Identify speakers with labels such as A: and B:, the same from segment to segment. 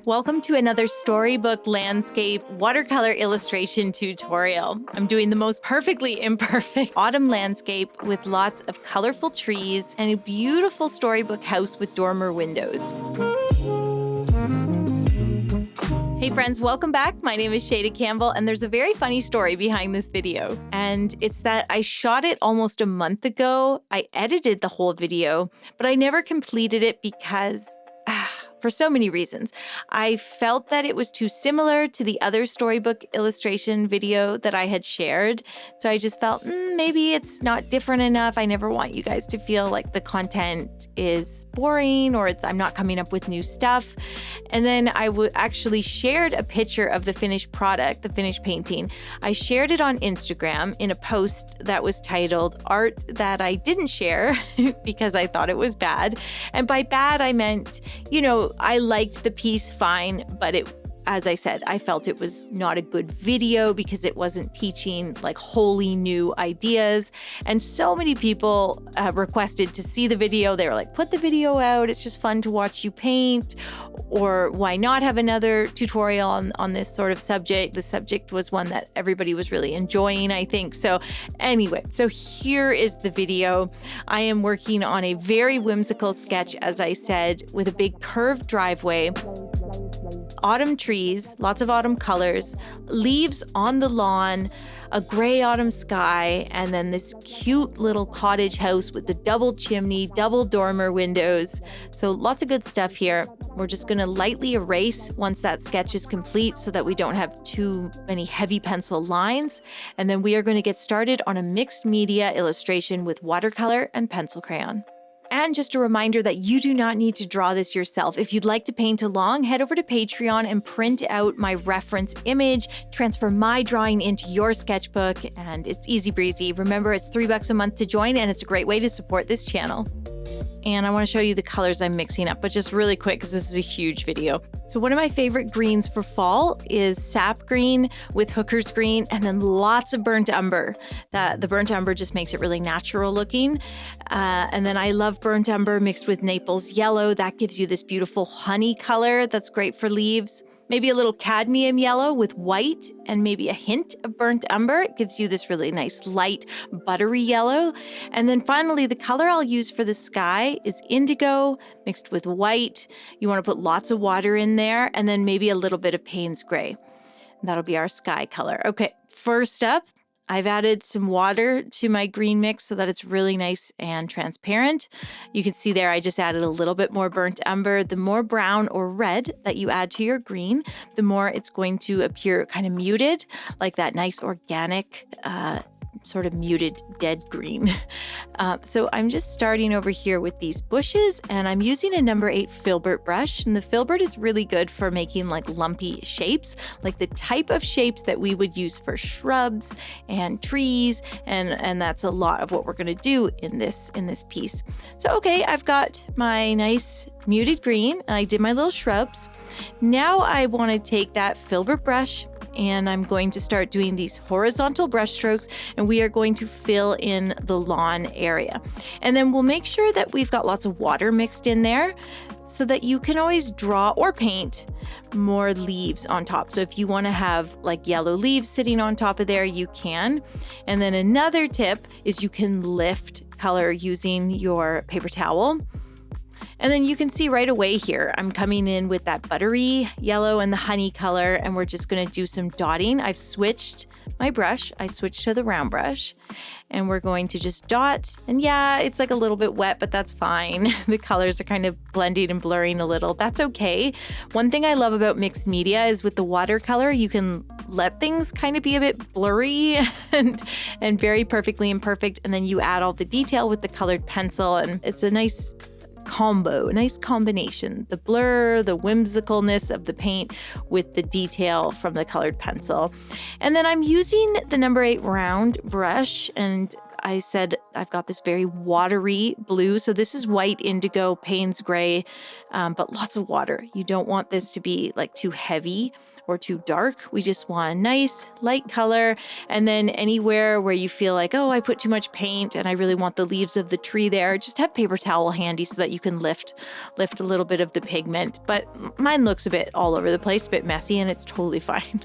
A: Welcome to another Storybook Landscape watercolor illustration tutorial. I'm doing the most perfectly imperfect autumn landscape with lots of colorful trees and a beautiful storybook house with dormer windows. Hey friends, welcome back. My name is Shayda Campbell, and there's a very funny story behind this video. And it's that I shot it almost a month ago. I edited the whole video, but I never completed it because for so many reasons. I felt that it was too similar to the other storybook illustration video that I had shared. So I just felt maybe it's not different enough. I never want you guys to feel like the content is boring or I'm not coming up with new stuff. And then I actually shared a picture of the finished product, the finished painting. I shared it on Instagram in a post that was titled Art That I Didn't Share because I thought it was bad. And by bad, I meant, I liked the piece fine, but as I said, I felt it was not a good video because it wasn't teaching like wholly new ideas. And so many people requested to see the video. They were like, put the video out. It's just fun to watch you paint. Or why not have another tutorial on this sort of subject? The subject was one that everybody was really enjoying, I think. So anyway, so here is the video. I am working on a very whimsical sketch, as I said, with a big curved driveway. Autumn trees, lots of autumn colors, leaves on the lawn, a gray autumn sky, and then this cute little cottage house with the double chimney, double dormer windows. So lots of good stuff here. We're just going to lightly erase once that sketch is complete so that we don't have too many heavy pencil lines. And then we are going to get started on a mixed media illustration with watercolor and pencil crayon. And just a reminder that you do not need to draw this yourself. If you'd like to paint along, head over to Patreon and print out my reference image, transfer my drawing into your sketchbook, and it's easy breezy. Remember, it's $3 a month to join, and it's a great way to support this channel. And I want to show you the colors I'm mixing up, but just really quick because this is a huge video. So one of my favorite greens for fall is sap green with hooker's green, and then lots of burnt umber. The burnt umber just makes it really natural looking. And then I love burnt umber mixed with Naples yellow. That gives you this beautiful honey color that's great for leaves. Maybe a little cadmium yellow with white and maybe a hint of burnt umber. It gives you this really nice light buttery yellow. And then finally, the color I'll use for the sky is indigo mixed with white. You want to put lots of water in there and then maybe a little bit of Payne's gray. That'll be our sky color. Okay, first up, I've added some water to my green mix so that it's really nice and transparent. You can see there I just added a little bit more burnt umber. The more brown or red that you add to your green, the more it's going to appear kind of muted, like that nice organic sort of muted dead green. So I'm just starting over here with these bushes, and I'm using a number 8 filbert brush. And the filbert is really good for making like lumpy shapes, like the type of shapes that we would use for shrubs and trees. And that's a lot of what we're going to do in this piece. So, okay, I've got my nice muted green. I did my little shrubs. Now I want to take that filbert brush and I'm going to start doing these horizontal brush strokes, and we are going to fill in the lawn area. And then we'll make sure that we've got lots of water mixed in there so that you can always draw or paint more leaves on top. So if you want to have like yellow leaves sitting on top of there, you can. And then another tip is you can lift color using your paper towel. And then you can see right away here, I'm coming in with that buttery yellow and the honey color, and we're just going to do some dotting. I've switched my brush. I switched to the round brush, and we're going to just dot. And yeah, it's like a little bit wet, but that's fine. The colors are kind of blending and blurring a little. That's okay. One thing I love about mixed media is with the watercolor, you can let things kind of be a bit blurry and very perfectly imperfect. And then you add all the detail with the colored pencil, and it's a nice combo, a nice combination. The blur, the whimsicalness of the paint with the detail from the colored pencil. And then I'm using the number 8 round brush, and I said I've got this very watery blue. So this is white, indigo, Payne's gray, but lots of water. You don't want this to be like too heavy or too dark. We just want a nice light color. And then anywhere where you feel like, oh, I put too much paint and I really want the leaves of the tree there, just have paper towel handy so that you can lift a little bit of the pigment. But mine looks a bit all over the place, a bit messy, and it's totally fine.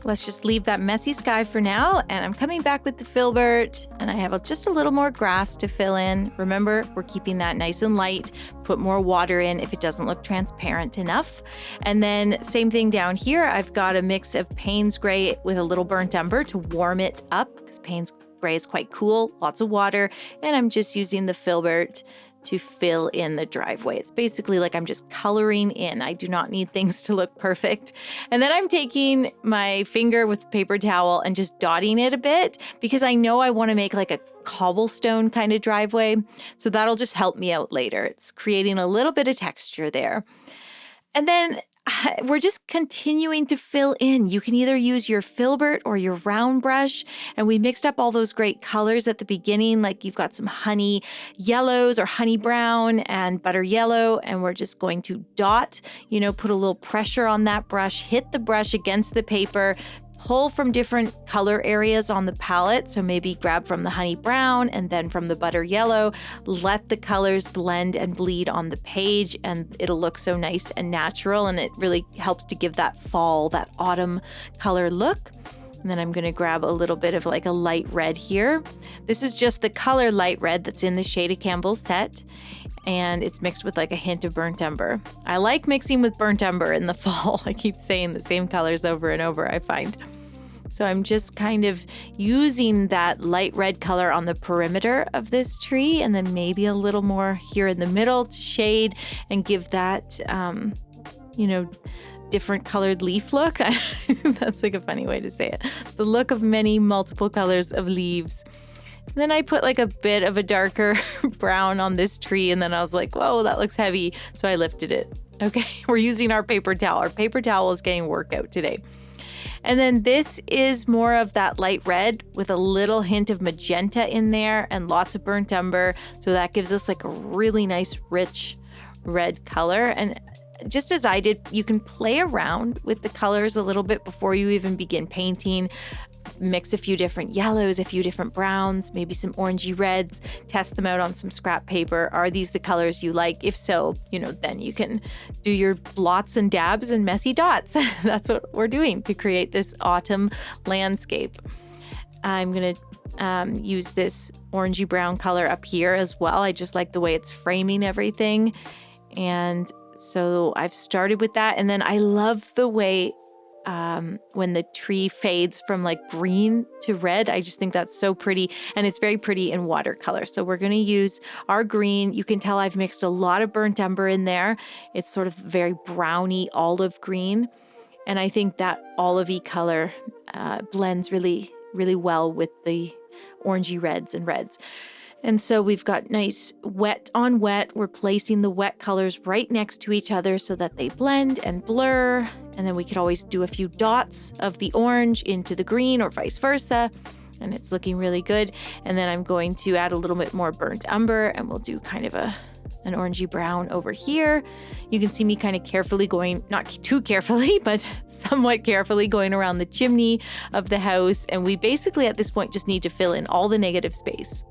A: Let's just leave that messy sky for now. And I'm coming back with the filbert, and I have just a little more grass to fill in. Remember, we're keeping that nice and light. Put more water in if it doesn't look transparent enough. And then same thing down here. I've got a mix of Payne's gray with a little burnt umber to warm it up, because Payne's gray is quite cool, lots of water. And I'm just using the filbert to fill in the driveway. It's basically like I'm just coloring in. I do not need things to look perfect. And then I'm taking my finger with the paper towel and just dotting it a bit, because I know I want to make like a cobblestone kind of driveway. So that'll just help me out later. It's creating a little bit of texture there. And then we're just continuing to fill in. You can either use your filbert or your round brush. And we mixed up all those great colors at the beginning, like you've got some honey yellows or honey brown and butter yellow. And we're just going to dot, put a little pressure on that brush, hit the brush against the paper, pull from different color areas on the palette. So maybe grab from the honey brown and then from the butter yellow. Let the colors blend and bleed on the page, and it'll look so nice and natural. And it really helps to give that fall, that autumn color look. And then I'm going to grab a little bit of like a light red here. This is just the color light red that's in the Shayda Campbell set. And it's mixed with like a hint of burnt umber. I like mixing with burnt umber in the fall. I keep saying the same colors over and over, I find. So I'm just kind of using that light red color on the perimeter of this tree, and then maybe a little more here in the middle to shade and give that, different colored leaf look. That's like a funny way to say it. The look of many multiple colors of leaves. Then I put like a bit of a darker brown on this tree, and then I was like, whoa, that looks heavy. So I lifted it. Okay, we're using our paper towel. Our paper towel is getting work out today. And then this is more of that light red with a little hint of magenta in there and lots of burnt umber. So that gives us like a really nice, rich red color. And just as I did, you can play around with the colors a little bit before you even begin painting. Mix a few different yellows, a few different browns, maybe some orangey reds, test them out on some scrap paper. Are these the colors you like? If so, then you can do your blots and dabs and messy dots. That's what we're doing to create this autumn landscape. I'm going to use this orangey brown color up here as well. I just like the way it's framing everything. And so I've started with that. And then I love the way when the tree fades from like green to red. I just think that's so pretty, and it's very pretty in watercolor. So we're going to use our green. You can tell I've mixed a lot of burnt umber in there. It's sort of very browny olive green. And I think that olivey color blends really, really well with the orangey reds and reds. And so we've got nice wet on wet. We're placing the wet colors right next to each other so that they blend and blur. And then we could always do a few dots of the orange into the green or vice versa. And it's looking really good. And then I'm going to add a little bit more burnt umber, and we'll do kind of an orangey brown over here. You can see me kind of carefully going, not too carefully, but somewhat carefully going around the chimney of the house. And we basically at this point just need to fill in all the negative space.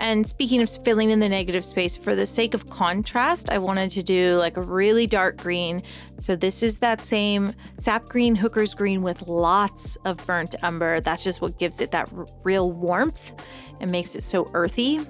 A: And speaking of filling in the negative space, for the sake of contrast, I wanted to do like a really dark green. So this is that same sap green, hooker's green with lots of burnt umber. That's just what gives it that real warmth and makes it so earthy.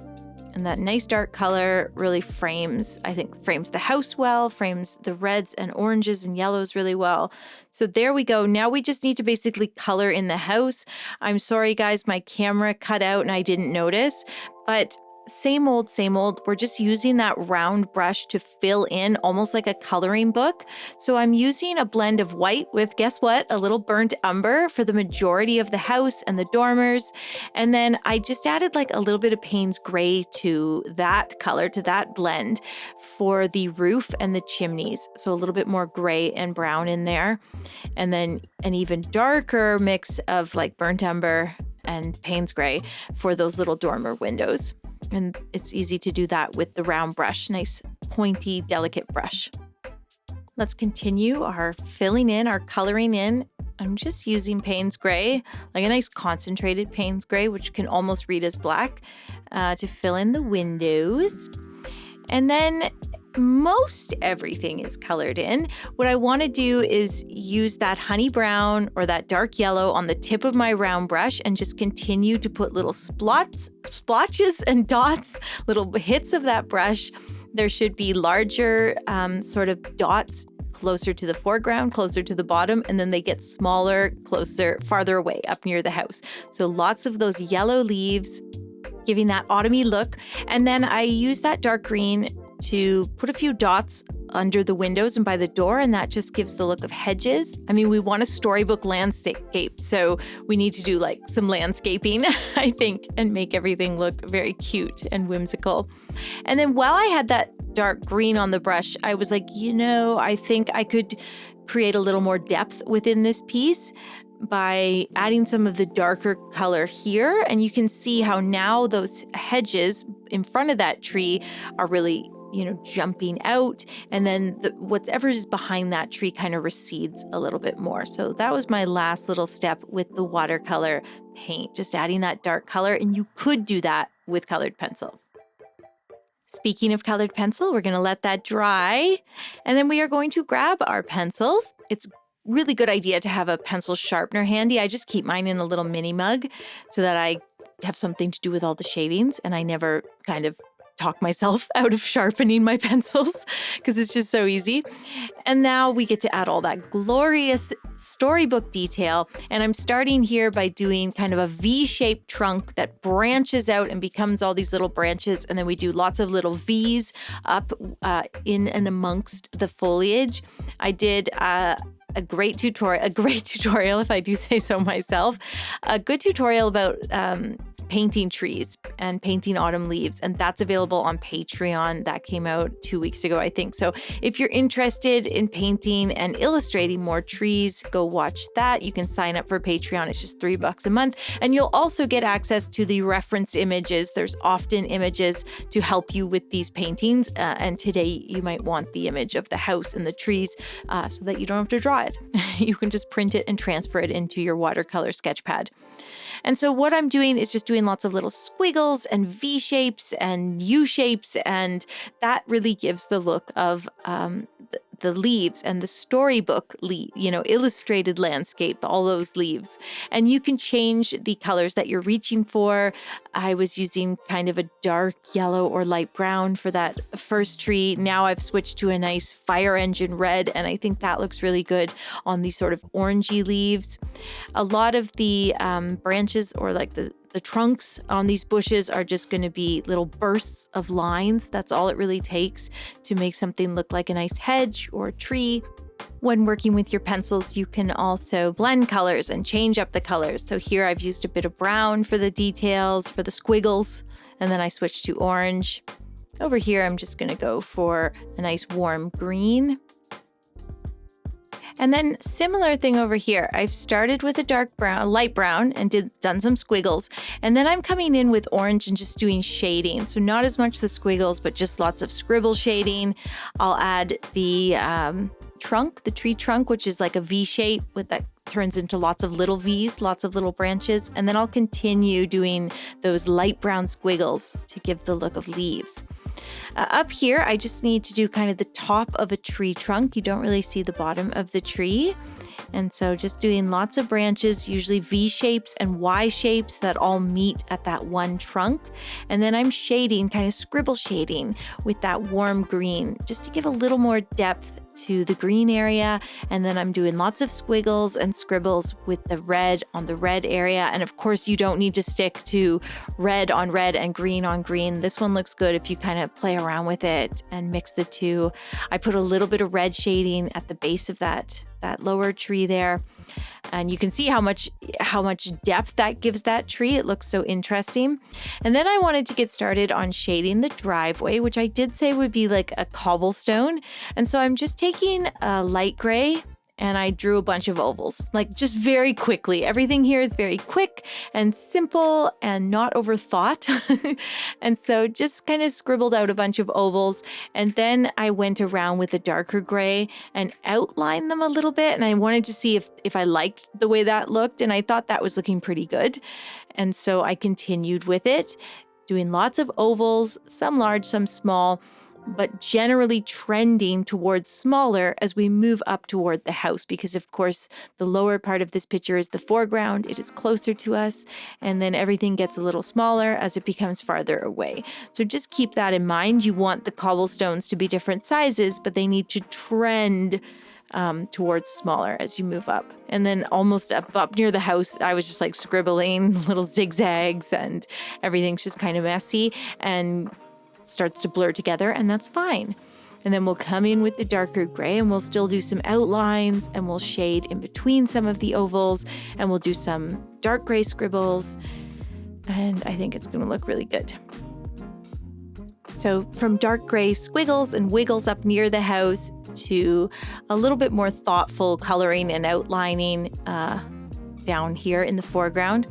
A: And that nice dark color really frames the house well, frames the reds and oranges and yellows really well. So there we go. Now we just need to basically color in the house. I'm sorry, guys, my camera cut out and I didn't notice, but same old, same old. We're just using that round brush to fill in almost like a coloring book. So I'm using a blend of white with, guess what, a little burnt umber for the majority of the house and the dormers. And then I just added like a little bit of Payne's gray to that color, to that blend for the roof and the chimneys. So a little bit more gray and brown in there. And then an even darker mix of like burnt umber and Payne's gray for those little dormer windows. And it's easy to do that with the round brush, nice pointy, delicate brush. Let's continue our filling in, our coloring in. I'm just using Payne's gray, like a nice concentrated Payne's gray, which can almost read as black, to fill in the windows. And then most everything is colored in. What I want to do is use that honey brown or that dark yellow on the tip of my round brush and just continue to put little splotches and dots, little hits of that brush. There should be larger sort of dots closer to the foreground, closer to the bottom, and then they get smaller, closer, farther away up near the house. So lots of those yellow leaves, giving that autumny look. And then I use that dark green to put a few dots under the windows and by the door, and that just gives the look of hedges. I mean, we want a storybook landscape, so we need to do like some landscaping, I think, and make everything look very cute and whimsical. And then while I had that dark green on the brush, I was like, I think I could create a little more depth within this piece by adding some of the darker color here. And you can see how now those hedges in front of that tree are really jumping out, and then whatever is behind that tree kind of recedes a little bit more. So that was my last little step with the watercolor paint, just adding that dark color, and you could do that with colored pencil. Speaking of colored pencil, we're going to let that dry, and then we are going to grab our pencils. It's really good idea to have a pencil sharpener handy. I just keep mine in a little mini mug so that I have something to do with all the shavings, and I never kind of talk myself out of sharpening my pencils because it's just so easy. And now we get to add all that glorious storybook detail. And I'm starting here by doing kind of a V-shaped trunk that branches out and becomes all these little branches. And then we do lots of little V's up in and amongst the foliage. I did a great tutorial, if I do say so myself, a good tutorial about painting trees and painting autumn leaves. And that's available on Patreon. That came out 2 weeks ago, I think. So if you're interested in painting and illustrating more trees, go watch that. You can sign up for Patreon. It's just $3 a month. And you'll also get access to the reference images. There's often images to help you with these paintings. And today you might want the image of the house and the trees so that you don't have to draw it. You can just print it and transfer it into your watercolor sketch pad. And so what I'm doing is just doing lots of little squiggles and V shapes and U shapes, and that really gives the look of the leaves and the storybook illustrated landscape, all those leaves. And you can change the colors that you're reaching for. I was using kind of a dark yellow or light brown for that first tree. Now I've switched to a nice fire engine red, and I think that looks really good on these sort of orangey leaves. A lot of the branches or like the trunks on these bushes are just going to be little bursts of lines. That's all it really takes to make something look like a nice hedge or a tree. When working with your pencils, you can also blend colors and change up the colors. So here I've used a bit of brown for the details, for the squiggles, and then I switched to orange. Over here, I'm just going to go for a nice warm green. And then similar thing over here. I've started with a dark brown, light brown, and done some squiggles. And then I'm coming in with orange and just doing shading. So not as much the squiggles, but just lots of scribble shading. I'll add the tree trunk, which is like a V shape that turns into lots of little V's, lots of little branches. And then I'll continue doing those light brown squiggles to give the look of leaves. Up here, I just need to do kind of the top of a tree trunk. You don't really see the bottom of the tree. And so just doing lots of branches, usually V shapes and Y shapes that all meet at that one trunk. And then I'm shading, kind of scribble shading with that warm green, just to give a little more depth to the green area. And then I'm doing lots of squiggles and scribbles with the red on the red area. And of course, you don't need to stick to red on red and green on green. This one looks good if you kind of play around with it and mix the two. I put a little bit of red shading at the base of that lower tree there. And you can see how much depth that gives that tree. It looks so interesting. And then I wanted to get started on shading the driveway, which I did say would be like a cobblestone. And so I'm just taking a light gray and I drew a bunch of ovals, like just very quickly. Everything here is very quick and simple and not overthought. And so just kind of scribbled out a bunch of ovals. And then I went around with a darker gray and outlined them a little bit. And I wanted to see if I liked the way that looked. And I thought that was looking pretty good. And so I continued with it, doing lots of ovals, some large, some small, but generally trending towards smaller as we move up toward the house, because of course the lower part of this picture is the foreground. It is closer to us, and then everything gets a little smaller as it becomes farther away. So just keep that in mind. You want the cobblestones to be different sizes, but they need to trend towards smaller as you move up. And then almost up near the house, I was just like scribbling little zigzags, and everything's just kind of messy and starts to blur together, and that's fine. And then we'll come in with the darker gray, and we'll still do some outlines, and we'll shade in between some of the ovals, and we'll do some dark gray scribbles, and I think it's going to look really good. So from dark gray squiggles and wiggles up near the house to a little bit more thoughtful coloring and outlining down here in the foreground.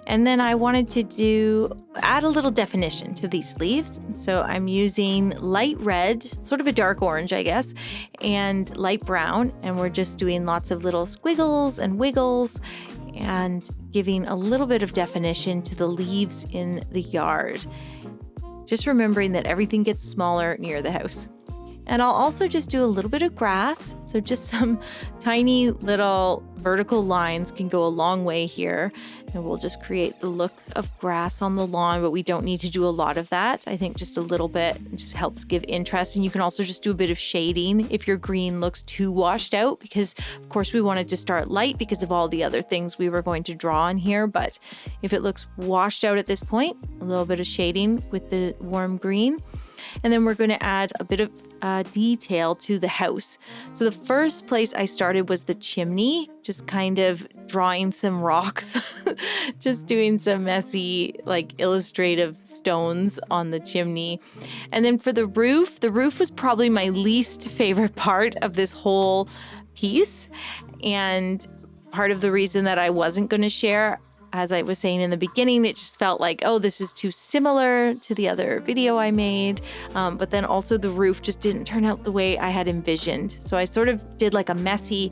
A: And then I wanted to add a little definition to these leaves. So I'm using light red, sort of a dark orange, I guess, and light brown. And we're just doing lots of little squiggles and wiggles and giving a little bit of definition to the leaves in the yard. Just remembering that everything gets smaller near the house. And I'll also just do a little bit of grass. So just some tiny little vertical lines can go a long way here. And we'll just create the look of grass on the lawn, but we don't need to do a lot of that. I think just a little bit just helps give interest. And you can also just do a bit of shading if your green looks too washed out, because of course we wanted to start light because of all the other things we were going to draw on here. But if it looks washed out at this point, a little bit of shading with the warm green. And then we're going to add a bit of detail to the house. So the first place I started was the chimney, just kind of drawing some rocks, just doing some messy, like illustrative stones on the chimney. And then for the roof was probably my least favorite part of this whole piece. And part of the reason that I wasn't going to share, as I was saying in the beginning, it just felt like, oh, this is too similar to the other video I made. But then also the roof just didn't turn out the way I had envisioned. So I sort of did like a messy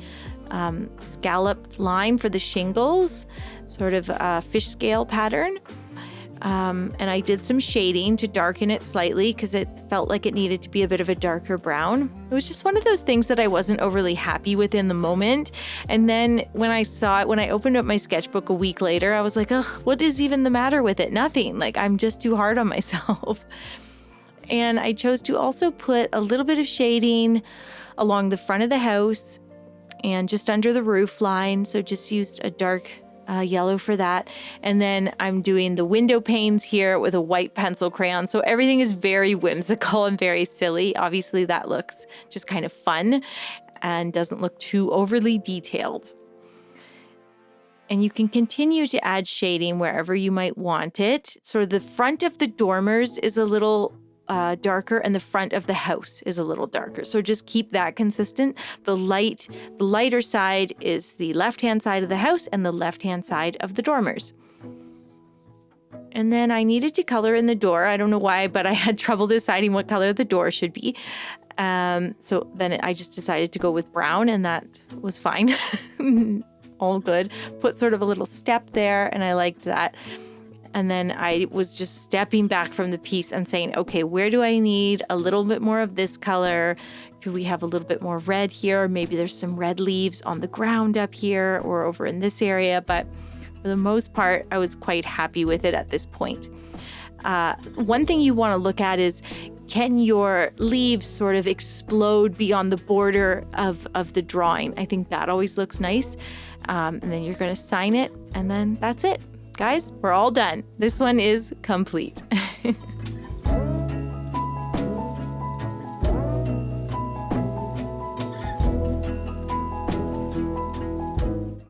A: scalloped line for the shingles, sort of a fish scale pattern. And I did some shading to darken it slightly because it felt like it needed to be a bit of a darker brown. It was just one of those things that I wasn't overly happy with in the moment. And then when I saw it, when I opened up my sketchbook a week later, I was like, ugh, what is even the matter with it? Nothing. Like, I'm just too hard on myself. And I chose to also put a little bit of shading along the front of the house and just under the roof line. So just used a dark yellow for that. And then I'm doing the window panes here with a white pencil crayon. So everything is very whimsical and very silly. Obviously that looks just kind of fun and doesn't look too overly detailed. And you can continue to add shading wherever you might want it. Sort of the front of the dormers is a little darker, and the front of the house is a little darker. So just keep that consistent. The lighter side is the left-hand side of the house and the left-hand side of the dormers. And then I needed to color in the door. I don't know why, but I had trouble deciding what color the door should be. So then I just decided to go with brown, and that was fine. All good. Put sort of a little step there, and I liked that. And then I was just stepping back from the piece and saying, okay, where do I need a little bit more of this color? Could we have a little bit more red here? Maybe there's some red leaves on the ground up here or over in this area. But for the most part, I was quite happy with it at this point. One thing you want to look at is, can your leaves sort of explode beyond the border of the drawing? I think that always looks nice. And then you're going to sign it, and then that's it. Guys, we're all done. This one is complete.